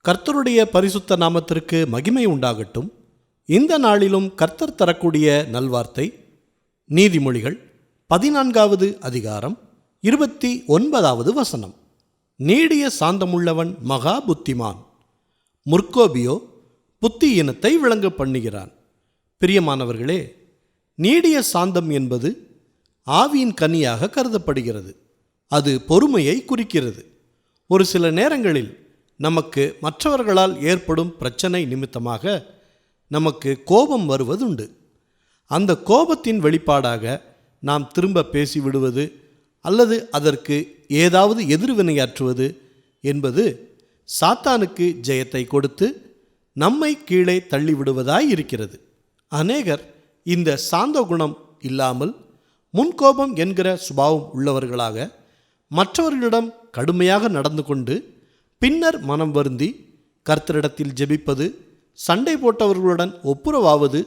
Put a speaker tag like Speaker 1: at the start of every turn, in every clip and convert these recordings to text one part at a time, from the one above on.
Speaker 1: கர்த்தருடைய பரிசுத்த நாமத்திற்கு மகிமை உண்டாகட்டும். இந்த நாளிலும் கர்த்தர் தரக்கூடிய நல்வார்த்தை நீதிமொழிகள் 14வது அதிகாரம் 29வது வசனம். நீடிய சாந்தமுள்ளவன் மகா புத்திமான், முற்கோபியோ புத்தியினத்தை விளங்க பண்ணுகிறான். பிரியமானவர்களே, நீடிய சாந்தம் என்பது ஆவியின் கனியாக கருதப்படுகிறது. அது பொறுமையை குறிக்கிறது. ஒரு சில நேரங்களில் நமக்கு மற்றவர்களால் ஏற்படும் பிரச்சனை நிமித்தமாக நமக்கு கோபம் வருவதுண்டு. அந்த கோபத்தின் வெளிப்பாடாக நாம் திரும்ப பேசிவிடுவது அல்லது அதற்கு ஏதாவது எதிர்வினையாற்றுவது என்பது சாத்தானுக்கு ஜெயத்தை கொடுத்து நம்மை கீழே தள்ளிவிடுவதாய் இருக்கிறது. அநேகர் இந்த சாந்த குணம் இல்லாமல் முன்கோபம் என்கிற சுபாவம் உள்ளவர்களாக மற்றவர்களிடம் கடுமையாக நடந்து கொண்டு பின்னர் மனம் வருந்தி கர்த்தரிடத்தில் ஜெபிப்பது, சண்டை போட்டவர்களுடன் ஒப்புரவாவது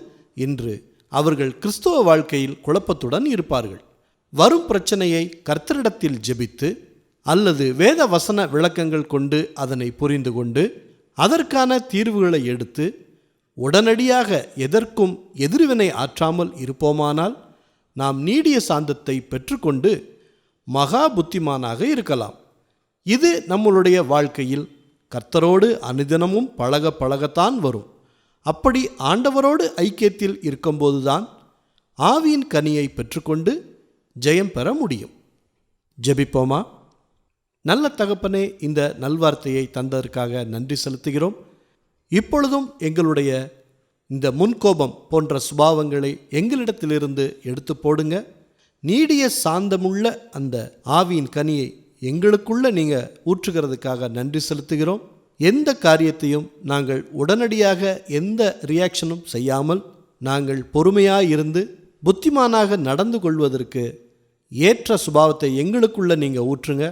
Speaker 1: என்று அவர்கள் கிறிஸ்துவ வாழ்க்கையில் குழப்பத்துடன் இருப்பார்கள். வரும் பிரச்சனையை கர்த்தரிடத்தில் ஜெபித்து அல்லது வேத வசன விளக்கங்கள் கொண்டு அதனை புரிந்து கொண்டு அதற்கான தீர்வுகளை எடுத்து உடனடியாக எதற்கும் எதிர்வினை ஆற்றாமல் இருப்போமானால் நாம் நீடிய சாந்தத்தை பெற்றுக்கொண்டு மகா புத்திமானாக இருக்கலாம். இது நம்மளுடைய வாழ்க்கையில் கர்த்தரோடு அனுதினமும் பழகத்தான் வரும். அப்படி ஆண்டவரோடு ஐக்கியத்தில் இருக்கும்போதுதான் ஆவியின் கனியை பெற்றுக்கொண்டு ஜெயம் பெற முடியும். ஜெபிப்போமா. நல்ல தகப்பனே, இந்த நல்வார்த்தையை தந்ததற்காக நன்றி செலுத்துகிறோம். இப்பொழுதும் எங்களுடைய இந்த முன்கோபம் போன்ற சுபாவங்களை எங்களிடத்திலிருந்து எடுத்து போடுங்க. நீடிய சாந்தமுள்ள அந்த ஆவியின் கனியை எங்களுக்குள்ள நீங்கள் ஊற்றுகிறதுக்காக நன்றி செலுத்துகிறோம். எந்த காரியத்தையும் நாங்கள் உடனடியாக எந்த ரியாக்ஷனும் செய்யாமல் நாங்கள் பொறுமையாக இருந்து புத்திமானாக நடந்து கொள்வதற்கு ஏற்ற சுபாவத்தை எங்களுக்குள்ள நீங்கள் ஊற்றுங்க.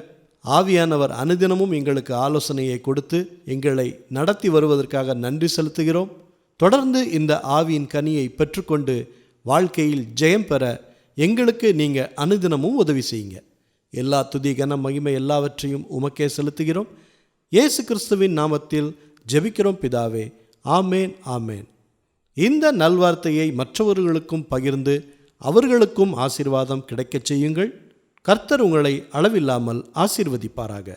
Speaker 1: ஆவியானவர் அனுதினமும் எங்களுக்கு ஆலோசனையை கொடுத்து எங்களை நடத்தி வருவதற்காக நன்றி செலுத்துகிறோம். தொடர்ந்து இந்த ஆவியின் கனியை பெற்றுக்கொண்டு வாழ்க்கையில் ஜெயம் பெற எங்களுக்கு நீங்கள் அனுதினமும் உதவி செய்யுங்க. எல்லா துதி கன மகிமை எல்லாவற்றையும் உமக்கே செலுத்துகிறோம். இயேசு கிறிஸ்துவின் நாமத்தில் ஜெபிக்கிறோம் பிதாவே. ஆமேன், ஆமேன். இந்த நல்வார்த்தையை மற்றவர்களுக்கும் பகிர்ந்து அவர்களுக்கும் ஆசீர்வாதம் கிடைக்கச் செய்யுங்கள். கர்த்தர் உங்களை அளவில்லாமல் ஆசீர்வதிப்பாராக.